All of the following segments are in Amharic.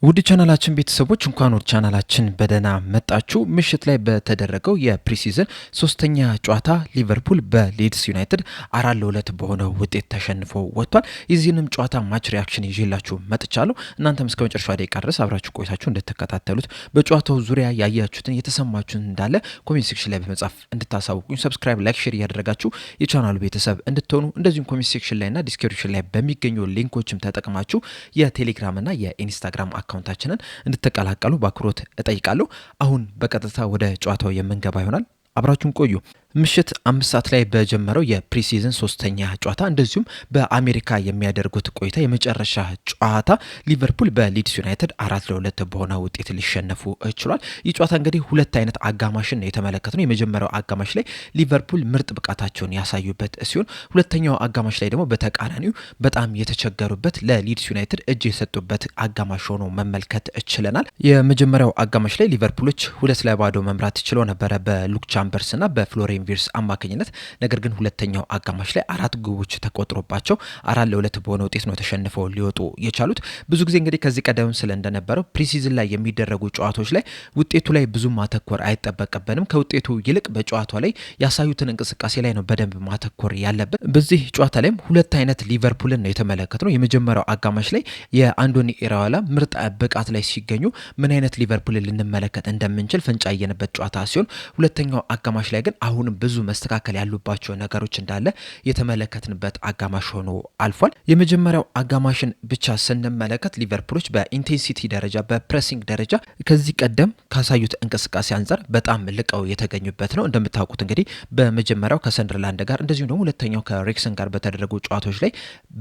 ውድ ቻናላችን ቤተሰቦች እንኳን ወደ ቻናላችን በደህና መጣችሁ። ምሽት ላይ በተደረገው የፕሪሲዝን ሶስተኛ ጨዋታ ሊቨርፑል በሊድስ ዩናይትድ 4-2 በሆነ ውጤት ተሸንፎ ወጥቷል። የዚህንም ጨዋታ ማች ሪያክሽን ይዤላችሁ መጥቻለሁ። እናንተም እስከ መጨረሻው ደቂቃ ድረስ አብራችሁ ቆይታችሁ እንድትከታተሉት በጨዋታው ዙሪያ ያያችሁትን የተሰማችሁን እንዳለ ኮሜንት ሴክሽን ላይ በመጻፍ እንድታሳውቁኝ፣ ሰብስክራይብ፣ ላይክ፣ ሼር እያደረጋችሁ የቻናሉ ቤተሰብ እንድትሆኑ እንደዚሁም ኮሜንት ሴክሽን ላይና ዲስክሪፕሽን ላይ በሚገኙ ሊንኮችም ተጠቅማችሁ የቴሌግራምና የኢንስታግራም አካውንታችንን እንድትቀላቀሉ በአክብሮት እጠይቃለሁ። አሁን በቀጥታ ወደ ጨዋታው የምንገባ ይሆናል። አብራችሁን ቆዩ። ምሽት 5 ሰዓት ላይ በጀመረው የፕሪሲዝን ሶስተኛ ጨዋታ እንደዚሁም በአሜሪካ የሚያደርጉት ቆይታ የመጨረሻ ጨዋታ ሊቨርፑል በሊድስ ዩናይትድ 4-2 በሆነ ውጤት ሊሸነፉ ችሏል። ይህ ጨዋታ እንግዲህ ሁለት አይነት አጋማሽን የተመለከትነው። የመጀመሪያው አጋማሽ ላይ ሊቨርፑል ምርጥ ብቃታቸውን ያሳዩበት ሲሆን ሁለተኛው አጋማሽ ላይ ደግሞ በተቃራኒው በጣም የተቸገሩበት ለሊድስ ዩናይትድ እጅ የሰጡበት አጋማሽ ሆኖ መመልከት ችለናል። የመጀመሪያው አጋማሽ ላይ ሊቨርፑሎች 2-0 መምራት ችለው ነበረ በሉክ ቻምበርስ እና በፍሎሪን ቪርስ አማካኝነት። ነገር ግን ሁለተኛው አጋማሽ ላይ 4 ግቦች ተቆጥሮባቸው 4-2 በሆነ ውጤት ነው ተሸንፈው ሊወጡ የቻሉት። ብዙ ጊዜ እንግዲህ ከዚህ ቀደም ስለ እንደነበረው ፕሪሲዝን ላይ የሚደረጉ ጨዋታዎች ላይ ውጤቱ ላይ ብዙ ማተኮር አይጠበቅብንም። ከውጤቱ ይልቅ በጨዋታው ላይ ያሳዩትን እንቅስቃሴ ላይ ነው በደንብ ማተኮር ያለብን። በዚህ ጨዋታ ላይም ሁለት አይነት ሊቨርፑልን ነው የተመለከትነው። የመጀመሪያው አጋማሽ ላይ የአንዶኒ ኢራኦላ ምርጥ ብቃት ላይ ሲገኙ ምን አይነት ሊቨርፑልን ልንመለከት እንደምንችል ፍንጫ ያየንበት ጨዋታ ሲሆን ሁለተኛው አጋማሽ ላይ ግን አሁንም ብዙ መስተካከል ያሉባቸው ነገሮች እንዳለ የተመለከትንበት አጋማሽ ሆኖ አልፏል። የመጀመሪያው አጋማሽን ብቻ ስንመለከት ሊቨርፑሎች በኢንቴንሲቲ ደረጃ በፕሬሲንግ ደረጃ ከዚህ ቀደም ካሳዩት እንቅስቃሴ አንጻር በጣም ልቀው የተገኙበት ነው። እንደምታውቁት እንግዲህ በመጀመሪያው ከሰንደርላንድ ጋር እንደዚሁም ደግሞ ሁለተኛው ከሬክሰን ጋር በተደረጉ ጨዋታዎች ላይ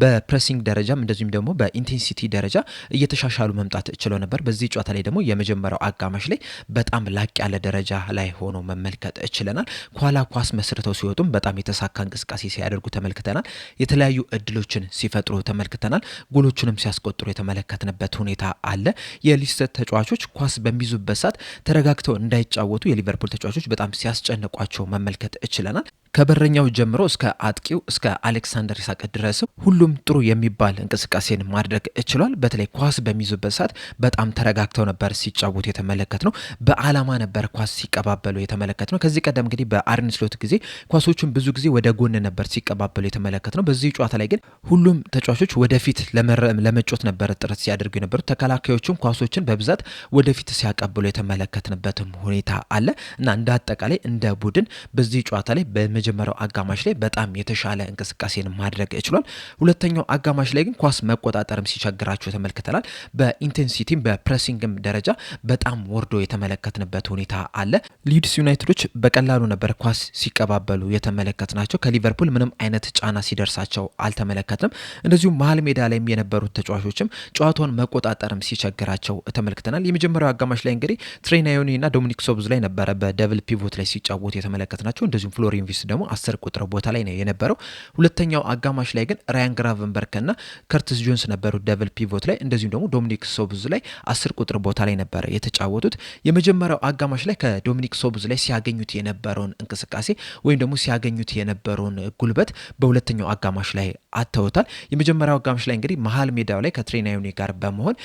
በፕሬሲንግ ደረጃም እንደዚሁም ደግሞ በኢንቴንሲቲ ደረጃ እየተሻሻሉ መምጣት ችለው ነበር። በዚህ ጨዋታ ላይ ደግሞ የመጀመሪያው አጋማሽ ላይ በጣም ላቅ ያለ ደረጃ ላይ ሆኖ መመልከት ችለናል። ኋላ ኳስ መስርተው ሲወጡም በጣም የተሳካ እንቅስቃሴ ሲያደርጉ ተመልክተናል። የተለያዩ እድሎችን ሲፈጥሩ ተመልክተናል። ጎሎቹንም ሲያስቆጥሩ የተመለከትንበት ሁኔታ አለ። የሊድስ ተጫዋቾች ኳስ በሚይዙበት ሰዓት ተረጋግተው እንዳይጫወቱ የሊቨርፑል ተጫዋቾች በጣም ሲያስጨንቋቸው መመልከት ችለናል። ከበረኛው ጀምሮ እስከ አጥቂው እስከ አሌክሳንደር ኢሳቅ ድረስ ሁሉም ጥሩ የሚባል እንቅስቃሴን ማድረግ ችሏል። በተለይ ኳስ በሚይዙበት ሰዓት በጣም ተረጋግተው ነበር ሲጫወቱ የተመለከት ነው። በአላማ ነበር ኳስ ሲቀባበሉ የተመለከት ነው። ከዚህ ቀደም እንግዲህ በአርነ ስሎት ጊዜ ኳሶቹን ብዙ ጊዜ ወደ ጎን ነበር ሲቀባበሉ የተመለከት ነው። በዚህ ጨዋታ ላይ ግን ሁሉም ተጫዋቾች ወደፊት ለመጮት ነበር ጥረት ሲያደርጉ የነበሩት። ተከላካዮቹም ኳሶችን በብዛት ወደፊት ሲያቀብሉ የተመለከትንበትም ሁኔታ አለ እና እንደ አጠቃላይ እንደ ቡድን በዚህ ጨዋታ ላይ በመጀመሪያው አጋማሽ ላይ በጣም የተሻለ እንቅስቃሴን ማድረግ ችሏል። ሁለተኛው አጋማሽ ላይ ግን ኳስ መቆጣጠርም ሲቸግራቸው ተመልክተናል። በኢንቴንሲቲም በፕሬሲንግም ደረጃ በጣም ወርዶ የተመለከትንበት ሁኔታ አለ። ሊድስ ዩናይትዶች በቀላሉ ነበር ኳስ ሲቀባበሉ የተመለከትናቸው። ከሊቨርፑል ምንም አይነት ጫና ሲደርሳቸው አልተመለከትንም። እንደዚሁም መሀል ሜዳ ላይም የነበሩት ተጫዋቾችም ጨዋታውን መቆጣጠርም ሲቸግራቸው ተመልክተናል። የመጀመሪያው አጋማሽ ላይ እንግዲህ ትሬን አዮኒ እና ዶሚኒክ ሶብዝ ላይ ነበረ በደብል ፒቮት ላይ ሲጫወቱ የተመለከትናቸው። እንደዚሁም ፍሎሪን ቪርስ ደግሞ 10 ቁጥር ቦታ ላይ ነው የነበረው። ሁለተኛው አጋማሽ ላይ ግን ራያን ግራቨንበርክ እና ከርቲስ ጆንስ ነበሩ ደብል ፒቮት ላይ። እንደዚሁም ደግሞ ዶሚኒክ ሶብዝ ላይ 10 ቁጥር ቦታ ላይ ነበረ የተጫወቱት። የመጀመሪያው አጋማሽ ላይ ከዶሚኒክ ሶብዝ ላይ ሲያገኙት የነበረውን እንቅስቃሴ ወይም ደግሞ ሲያገኙት የነበረውን ጉልበት በሁለተኛው አጋማሽ ላይ አተውታል። የመጀመሪያው አጋማሽ ላይ እንግዲህ መሀል ሜዳው ላይ ከትሬን አዮኒ ጋር በመሆን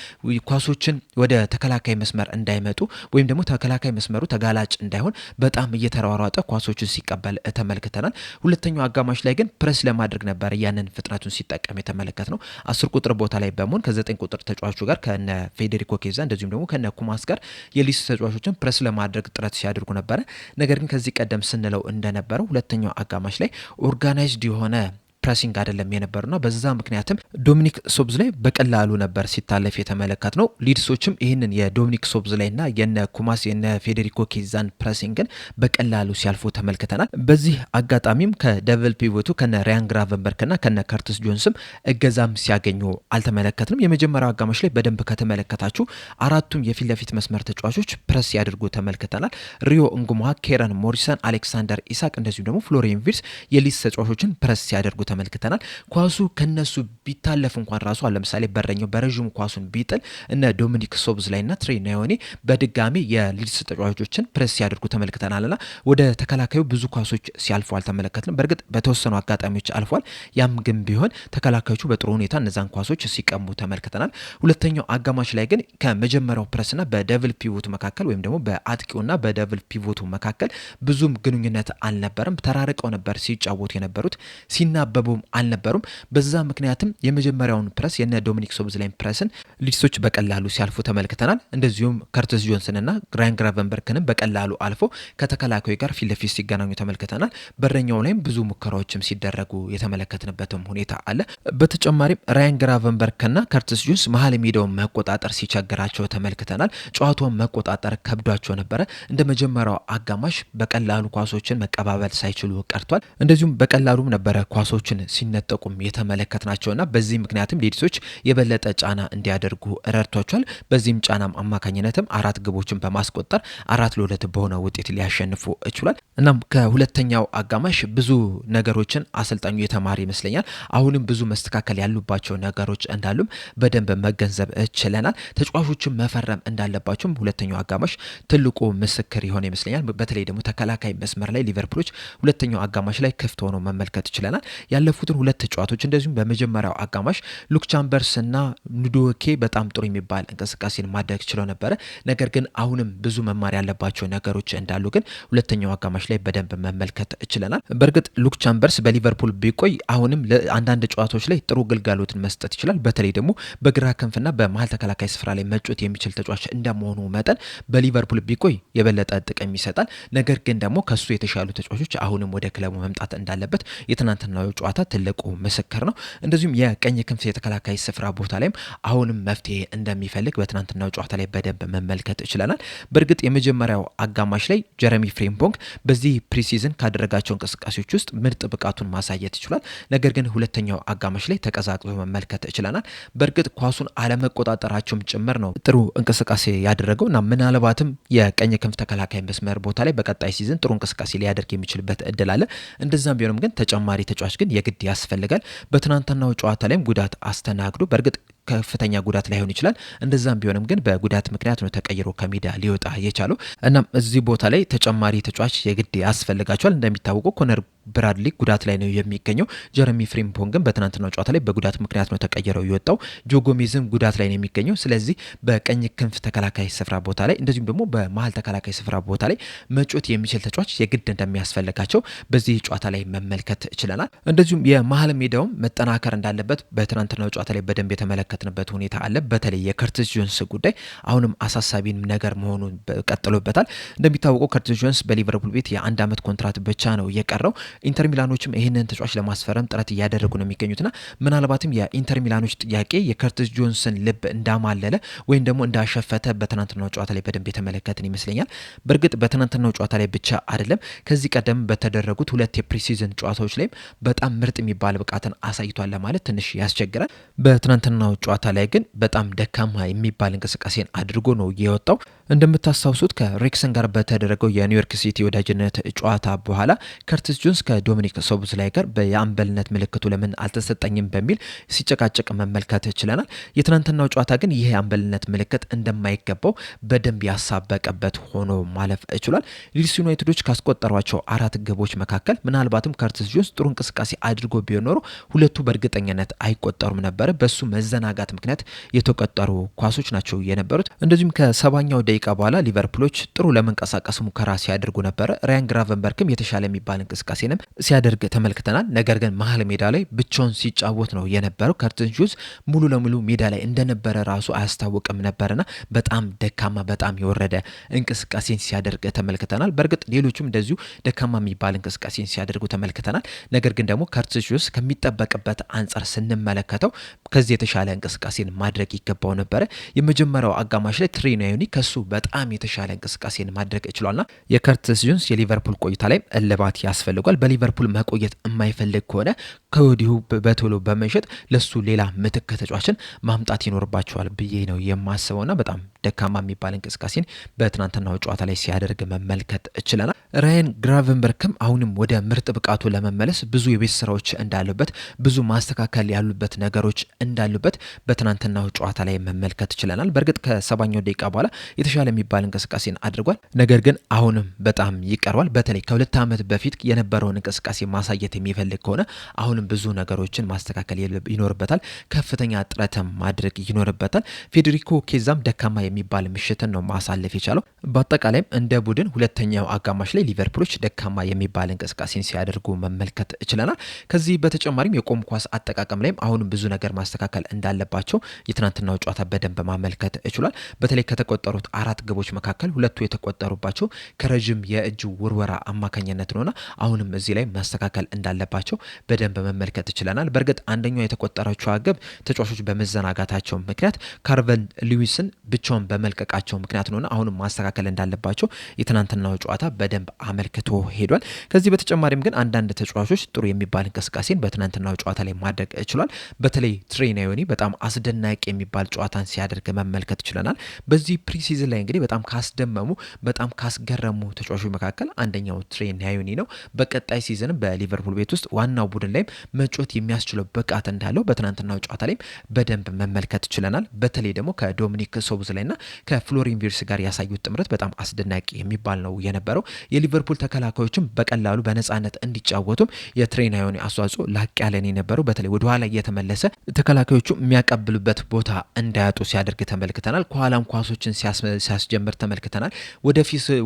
ኳሶችን ወደ ተከላካይ መስመር እንዳይመጡ ወይም ደግሞ ተከላካይ መስመሩ ተጋላጭ እንዳይሆን በጣም እየተሯሯጠ ኳሶችን ሲቀበል ተመልክተናል። ሁለተኛው አጋማሽ ላይ ግን ፕሬስ ለማድረግ ነበር ያንን ፍጥነቱን ሲጠቀም የተመለከት ነው። 10 ቁጥር ቦታ ላይ በመሆን ከ9 ቁጥር ተጫዋቹ ጋር ከነ ፌዴሪኮ ኬዛ እንደዚሁም ደግሞ ከነ ኩማስ ጋር የሊድስ ተጫዋቾችን ፕሬስ ለማድረግ ጥረት ሲያደርጉ ነበረ። ነገር ግን ከዚህ ቀደም ስንለው እንደነበረው ሁለተኛው አጋማሽ ላይ ኦርጋናይዝድ የሆነ ፕሬሲንግ አይደለም የነበሩና በዛ ምክንያትም ዶሚኒክ ሶብዝ ላይ በቀላሉ ነበር ሲታለፍ የተመለከት ነው። ሊድሶችም ይህንን የዶሚኒክ ሶብዝ ላይና የነ ኩማስ የነ ፌዴሪኮ ኬዛን ፕሬሲንግን በቀላሉ ሲያልፉ ተመልክተናል። በዚህ አጋጣሚም ከደብል ፒቮቱ ከነ ራያን ግራቨንበርክና ከነ ከርቲስ ጆንስም እገዛም ሲያገኙ አልተመለከትንም። የመጀመሪያው አጋማሽ ላይ በደንብ ከተመለከታችሁ አራቱም የፊት ለፊት መስመር ተጫዋቾች ፕሬስ ያድርጉ ተመልክተናል። ሪዮ እንጉማ፣ ኬረን ሞሪሰን፣ አሌክሳንደር ኢሳቅ እንደዚሁም ደግሞ ፍሎሪን ቪርስ የሊድስ ተጫዋቾችን ፕሬስ ሲያደርጉ ተመልክተናል። ኳሱ ከነሱ ቢታለፍ እንኳን ራሱ ለምሳሌ በረኛው በረዥሙ ኳሱን ቢጥል እነ ዶሚኒክ ሶቦስላይና ትሬ ናዮኒ በድጋሚ የሊድስ ተጫዋቾችን ፕሬስ ሲያደርጉ ተመልክተናልና ወደ ተከላካዩ ብዙ ኳሶች ሲያልፉ አልተመለከትንም። በእርግጥ በተወሰኑ አጋጣሚዎች አልፏል። ያም ግን ቢሆን ተከላካዮቹ በጥሩ ሁኔታ እነዛን ኳሶች ሲቀሙ ተመልክተናል። ሁለተኛው አጋማሽ ላይ ግን ከመጀመሪያው ፕሬስና በደብል ፒቮት መካከል ወይም ደግሞ በአጥቂውና በደብል ፒቮቱ መካከል ብዙም ግንኙነት አልነበረም። ተራርቀው ነበር ሲጫወቱ የነበሩት፣ ሲናበቡም አልነበሩም። በዛ ምክንያትም የመጀመሪያውን ፕሬስ የነ ዶሚኒክ ሶቦስላይን ፕሬስን ሊድሶች በቀላሉ ሲያልፉ ተመልክተናል። እንደዚሁም ከርቲስ ጆንስንና ራያን ግራቨንበርክንም በቀላሉ አልፎ ከተከላካዩ ጋር ፊት ለፊት ሲገናኙ ተመልክተናል። በረኛው ላይም ብዙ ሙከራዎችም ሲደረጉ የተመለከትንበትም ሁኔታ አለ። በተጨማሪም ራያን ግራቨንበርክና ከርቲስ ጆንስ መሀል ሜዳውን መቆጣጠር ሲቸግራቸው ተመልክተናል። ጨዋታውን መቆጣጠር ከብዷቸው ነበረ። እንደ መጀመሪያው አጋማሽ በቀላሉ ኳሶችን መቀባበል ሳይችሉ ቀርቷል። እንደዚሁም በቀላሉም ነበረ ኳሶችን ሲነጠቁም የተመለከትናቸውና በዚህ ምክንያትም ሊድሶች የበለጠ ጫና እንዲያደርጉ ረድቷቸዋል። በዚህም ጫናም አማካኝነትም 4 ግቦችን በማስቆጠር 4-2 በሆነ ውጤት ሊያሸንፉ ችሏል። እናም ከሁለተኛው አጋማሽ ብዙ ነገሮችን አሰልጣኙ የተማረ ይመስለኛል። አሁንም ብዙ መስተካከል ያሉባቸው ነገሮች እንዳሉም በደንብ መገንዘብ ችለናል። ተጫዋቾችን መፈረም እንዳለባቸውም ሁለተኛው አጋማሽ ትልቁ ምስክር የሆነ ይመስለኛል። በተለይ ደግሞ ተከላካይ መስመር ላይ ሊቨርፑሎች ሁለተኛው አጋማሽ ላይ ክፍት ሆኖ መመልከት ችለናል። ያለፉትን 2 ተጫዋቾች እንደዚሁም በመጀመሪያው አጋማሽ ሉክ ቻምበርስ እና ኑዶኬ በጣም ጥሩ የሚባል እንቅስቃሴን ማድረግ ችለው ነበረ። ነገር ግን አሁንም ብዙ መማር ያለባቸው ነገሮች እንዳሉ ግን ሁለተኛው አጋማሽ ላይ በደንብ መመልከት ችለናል። በእርግጥ ሉክ ቻምበርስ በሊቨርፑል ቢቆይ አሁንም ለአንዳንድ ጨዋታዎች ላይ ጥሩ ግልጋሎትን መስጠት ይችላል። በተለይ ደግሞ በግራ ክንፍና በመሀል ተከላካይ ስፍራ ላይ መጫወት የሚችል ተጫዋች እንደመሆኑ መጠን በሊቨርፑል ቢቆይ የበለጠ ጥቅም ይሰጣል። ነገር ግን ደግሞ ከሱ የተሻሉ ተጫዋቾች አሁንም ወደ ክለቡ መምጣት እንዳለበት የትናንትናው ጨዋታ ትልቁ ምስክር ነው። እንደዚሁም የቀኝ ክንፍ የተከላካይ ስፍራ ቦታ ላይም አሁንም መፍትሄ እንደሚፈልግ በትናንትናው ጨዋታ ላይ በደንብ መመልከት ችለናል። በእርግጥ የመጀመሪያው አጋማሽ ላይ ጀረሚ ፍሬምፖንግ በዚህ ፕሪሲዝን ካደረጋቸው እንቅስቃሴዎች ውስጥ ምርጥ ብቃቱን ማሳየት ይችላል። ነገር ግን ሁለተኛው አጋማሽ ላይ ተቀዛቅዞ መመልከት ችለናል። በእርግጥ ኳሱን አለመቆጣጠራቸውም ጭምር ነው ጥሩ እንቅስቃሴ ያደረገው እና ምናልባትም የቀኝ ክንፍ ተከላካይ መስመር ቦታ ላይ በቀጣይ ሲዝን ጥሩ እንቅስቃሴ ሊያደርግ የሚችልበት እድል አለ። እንደዛም ቢሆንም ግን ተጨማሪ ተጫዋች ግን የግድ ያስፈልጋል። በትናንትናው ጨዋታ ላይም ጉዳት አስተናግዶ በእርግጥ ከፍተኛ ጉዳት ላይሆን ይችላል። እንደዛም ቢሆንም ግን በጉዳት ምክንያት ነው ተቀይሮ ከሜዳ ሊወጣ የቻለው። እናም እዚህ ቦታ ላይ ተጨማሪ ተጫዋች የግድ ያስፈልጋቸዋል። እንደሚታወቀው ኮነር ብራድሊ ጉዳት ላይ ነው የሚገኘው። ጀረሚ ፍሬምፖንግ ግን በትናንትናው ጨዋታ ላይ በጉዳት ምክንያት ነው ተቀይረው የወጣው። ጆ ጎሜዝም ጉዳት ላይ ነው የሚገኘው። ስለዚህ በቀኝ ክንፍ ተከላካይ ስፍራ ቦታ ላይ እንደዚሁም ደግሞ በመሀል ተከላካይ ስፍራ ቦታ ላይ መጮት የሚችል ተጫዋች የግድ እንደሚያስፈልጋቸው በዚህ ጨዋታ ላይ መመልከት ችለናል። እንደዚሁም የመሀል ሜዳውም መጠናከር እንዳለበት በትናንትናው ጨዋታ ላይ በደንብ የተመለከትንበት ሁኔታ አለ። በተለይ የከርቲስ ጆንስ ጉዳይ አሁንም አሳሳቢ ነገር መሆኑን ቀጥሎበታል። እንደሚታወቀው ከርቲስ ጆንስ በሊቨርፑል ቤት የ1 ዓመት ኮንትራት ብቻ ነው የቀረው። ኢንተር ሚላኖችም ይህንን ተጫዋች ለማስፈረም ጥረት እያደረጉ ነው የሚገኙትና ምናልባትም የኢንተር ሚላኖች ጥያቄ የከርቲስ ጆንስን ልብ እንዳማለለ ወይም ደግሞ እንዳሸፈተ በትናንትናው ጨዋታ ላይ በደንብ የተመለከትን ይመስለኛል። በእርግጥ በትናንትናው ጨዋታ ላይ ብቻ አይደለም፣ ከዚህ ቀደም በተደረጉት 2 የፕሪሲዝን ጨዋታዎች ላይም በጣም ምርጥ የሚባል ብቃትን አሳይቷል ለማለት ትንሽ ያስቸግራል። በትናንትናው ጨዋታ ላይ ግን በጣም ደካማ የሚባል እንቅስቃሴን አድርጎ ነው የወጣው። እንደምታስታውሱት ከሬክሰን ጋር በተደረገው የኒውዮርክ ሲቲ ወዳጅነት ጨዋታ በኋላ ከርቲስ ጆንስ ከዶሚኒክ ሶቦስላይ ጋር የአምበልነት ምልክቱ ለምን አልተሰጠኝም በሚል ሲጨቃጨቅ መመልከት ችለናል። የትናንትናው ጨዋታ ግን ይሄ የአምበልነት ምልክት እንደማይገባው በደንብ ያሳበቀበት ሆኖ ማለፍ ችሏል። ሊድስ ዩናይትዶች ካስቆጠሯቸው 4 ግቦች መካከል ምናልባትም ከርቲስ ጆንስ ጥሩ እንቅስቃሴ አድርጎ ቢሆን ኖሮ 2 በእርግጠኝነት አይቆጠሩም ነበረ። በሱ መዘናጋት ምክንያት የተቆጠሩ ኳሶች ናቸው የነበሩት። እንደዚሁም ከ70ኛው ደቂቃ በኋላ ሊቨርፑሎች ጥሩ ለመንቀሳቀስ ሙከራ ሲያደርጉ ነበረ። ራያን ግራቨንበርክም የተሻለ የሚባል እንቅስቃሴንም ሲያደርግ ተመልክተናል። ነገር ግን መሀል ሜዳ ላይ ብቻውን ሲጫወት ነው የነበረው። ከርቲስ ጆንስ ሙሉ ለሙሉ ሜዳ ላይ እንደነበረ ራሱ አያስታውቅም ነበርና በጣም ደካማ በጣም የወረደ እንቅስቃሴን ሲያደርግ ተመልክተናል። በእርግጥ ሌሎችም እንደዚሁ ደካማ የሚባል እንቅስቃሴን ሲያደርጉ ተመልክተናል። ነገር ግን ደግሞ ከርቲስ ጆንስ ከሚጠበቅበት አንጻር ስንመለከተው ከዚህ የተሻለ እንቅስቃሴን ማድረግ ይገባው ነበረ። የመጀመሪያው አጋማሽ ላይ ትሬ ናዮኒ ከሱ በጣም የተሻለ እንቅስቃሴን ማድረግ ችሏልና የከርቲስ ጆንስ የሊቨርፑል ቆይታ ላይ እልባት ያስፈልጓል። በሊቨርፑል መቆየት የማይፈልግ ከሆነ ከወዲሁ በቶሎ በመሸጥ ለሱ ሌላ ምትክ ተጫዋችን ማምጣት ይኖርባቸዋል ብዬ ነው የማስበውና በጣም ደካማ የሚባል እንቅስቃሴን በትናንትናው ጨዋታ ላይ ሲያደርግ መመልከት ችለናል። ራያን ግራቨንበርክም አሁንም ወደ ምርጥ ብቃቱ ለመመለስ ብዙ የቤት ስራዎች እንዳሉበት፣ ብዙ ማስተካከል ያሉበት ነገሮች እንዳሉበት በትናንትናው ጨዋታ ላይ መመልከት ችለናል። በእርግጥ ከ70ኛው ደቂቃ በኋላ የተሻለ የሚባል እንቅስቃሴን አድርጓል። ነገር ግን አሁንም በጣም ይቀርባል። በተለይ ከ2 ዓመት በፊት የነበረውን እንቅስቃሴ ማሳየት የሚፈልግ ከሆነ አሁንም ብዙ ነገሮችን ማስተካከል ይኖርበታል። ከፍተኛ ጥረትም ማድረግ ይኖርበታል። ፌዴሪኮ ኬዛም ደካማ የሚባል ምሽትን ነው ማሳለፍ የቻለው። በአጠቃላይም እንደ ቡድን ሁለተኛው አጋማሽ ላይ ሊቨርፑሎች ደካማ የሚባል እንቅስቃሴን ሲያደርጉ መመልከት ችለናል። ከዚህ በተጨማሪም የቆም ኳስ አጠቃቀም ላይም አሁንም ብዙ ነገር ማስተካከል እንዳለባቸው የትናንትናው ጨዋታ በደንብ ማመልከት ችሏል። በተለይ ከተቆጠሩት 4 ግቦች መካከል 2 የተቆጠሩባቸው ከረጅም የእጅ ውርወራ አማካኝነት ነውና አሁንም እዚህ ላይ ማስተካከል እንዳለባቸው በደንብ መመልከት ችለናል። በእርግጥ አንደኛው የተቆጠረችው ግብ ተጫዋቾች በመዘናጋታቸው ምክንያት ካርቨን ሉዊስን ብቻውን በመልቀቃቸው ምክንያት ነውና አሁንም ማስተካከል እንዳለባቸው የትናንትናው ጨዋታ በደንብ አመልክቶ ሄዷል። ከዚህ በተጨማሪም ግን አንዳንድ ተጫዋቾች ጥሩ የሚባል እንቅስቃሴን በትናንትናው ጨዋታ ላይ ማድረግ ችሏል። በተለይ ትሬን ናዮኒ በጣም አስደናቂ የሚባል ጨዋታን ሲያደርግ መመልከት ችለናል። በዚህ ፕሪሲዝን ላይ እንግዲህ በጣም ካስደመሙ በጣም ካስገረሙ ተጫዋቾች መካከል አንደኛው ትሬን ናዮኒ ነው። በቀጣይ ሲዝን በሊቨርፑል ቤት ውስጥ ዋናው ቡድን ላይ መጫወት የሚያስችለው ብቃት እንዳለው በትናንትናው ጨዋታ ላይ በደንብ መመልከት ችለናል። በተለይ ደግሞ ከዶሚኒክ ሶቦስላይና ከፍሎሪን ቪርትስ ጋር ያሳዩት ጥምረት በጣም አስደናቂ የሚባል ነው የነበረው። የሊቨርፑል ተከላካዮችም በቀላሉ በነጻነት እንዲጫወቱም የትሬን ናዮኒ አስተዋጽኦ ላቅ ያለ ነው የነበረው። በተለይ ወደ ኋላ እየተመለሰ ተከላካዮቹ የሚያቀብሉበት ቦታ እንዳያጡ ሲያደርግ ተመልክተናል። ከኋላም ኳሶችን ሲያስጀምር ተመልክተናል።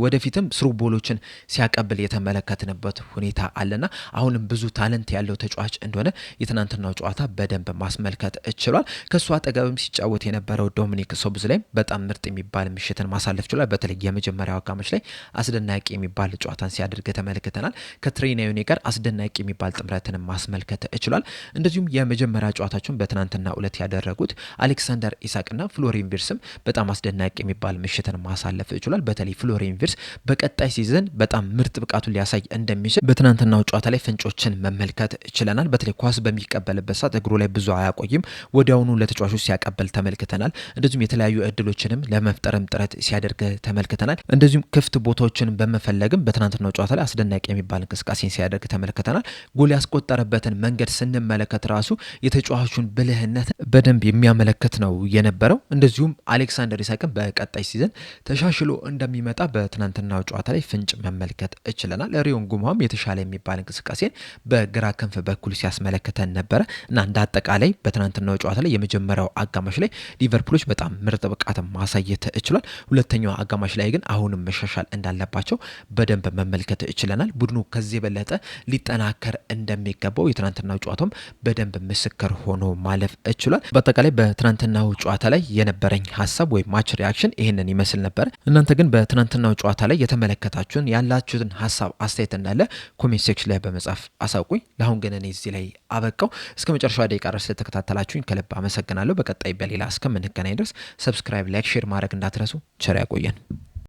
ወደፊትም ስሩ ቦሎችን ሲያቀብል የተመለከትንበት ሁኔታ አለና አሁንም ብዙ ታለንት ያለው ተጫዋች እንደሆነ የትናንትናው ጨዋታ በደንብ ማስመልከት ችሏል። ከሱ አጠገብም ሲጫወት የነበረው ዶሚኒክ ሶቦስላይ በጣም ምርጥ የሚባል ምሽትን ማሳለፍ ችሏል። በተለይ የመጀመሪያው አጋማሽ ላይ አስደናቂ የሚባል ጨዋታን ሲያደርግ ተመልክተናል። ከትሬን ናዮኒ ጋር አስደናቂ የሚባል ጥምረትን ማስመልከት ችሏል። እንደዚሁም የመጀመሪያ ጨዋታቸውን በትናንትናው ዕለት ያደረጉት አሌክሳንደር ኢሳቅና ፍሎሪን ቪርትስም በጣም አስደናቂ የሚባል ምሽትን ማሳለፍ ችሏል። በተለይ ፍሎሪን ቪርትስ በቀጣይ ሲዝን በጣም ምርጥ ብቃቱን ሊያሳይ እንደሚችል በትናንትናው ጨዋታ ላይ ፍንጮችን መመልከት ችለናል። በተለይ ኳስ በሚቀበልበት ሰዓት እግሩ ላይ ብዙ አያቆይም፣ ወዲያውኑ ለተጫዋቾች ሲያቀበል ተመልክተናል። እንደዚሁም የተለያዩ እድሎችንም ለመፍጠርም ጥረት ሲያደርግ ተመልክተናል። እንደዚሁም ክፍት ቦታዎችን በመፈለግም በትናንትናው ጨዋታ ላይ አስደናቂ የሚባል እንቅስቃሴን ሲያደርግ ተመልክተናል። ጎል ያስቆጠረበትን መንገድ ስንመለከት ራሱ የተጫዋቹን ብልህነት በደንብ የሚያመለክት ነው የነበረው። እንደዚሁም አሌክሳንደር ኢሳቅም በቀጣይ ሲዝን ተሻሽሎ እንደሚመጣ በትናንትናው ጨዋታ ላይ ፍንጭ መመልከት ችለናል። ሪዮን ጉማም የተሻለ የሚባል እንቅስቃሴን በግራ ክንፍ በኩል ሲያስመለክተን ነበረ እና እንደ አጠቃላይ በትናንትናው ጨዋታ ላይ የመጀመሪያው አጋማሽ ላይ ሊቨርፑሎች በጣም ምርጥ ብቃት ማሳየት ችሏል። ሁለተኛው አጋማሽ ላይ ግን አሁንም መሻሻል እንዳለባቸው በደንብ መመልከት ችለናል። ቡድኑ ከዚህ የበለጠ ሊጠናከር እንደሚገባው የትናንትናው ጨዋታም በደንብ ምስክር ሆኖ ማለፍ ችሏል። በአጠቃላይ በትናንትናው ጨዋታ ላይ የነበረኝ ሀሳብ ወይም ማች ሪያክሽን ይህንን ይመስል ነበር። እናንተ ግን በትናንትናው ጨዋታ ላይ የተመለከታችሁን ያላችሁትን ሀሳብ አስተያየት እንዳለ ኮሜንት ሴክሽን ላይ በመጻፍ አሳውቁኝ። ለአሁን ግን እኔ እዚህ ላይ አበቃው። እስከ መጨረሻ ደቂቃ ድረስ ስለተከታተላችሁኝ ከልብ አመሰግናለሁ። በቀጣይ በሌላ እስከምንገናኝ ድረስ ሰብስክራይብ፣ ላይክ፣ ሼር ማድረግ እንዳትረሱ። ቸር ያቆየን።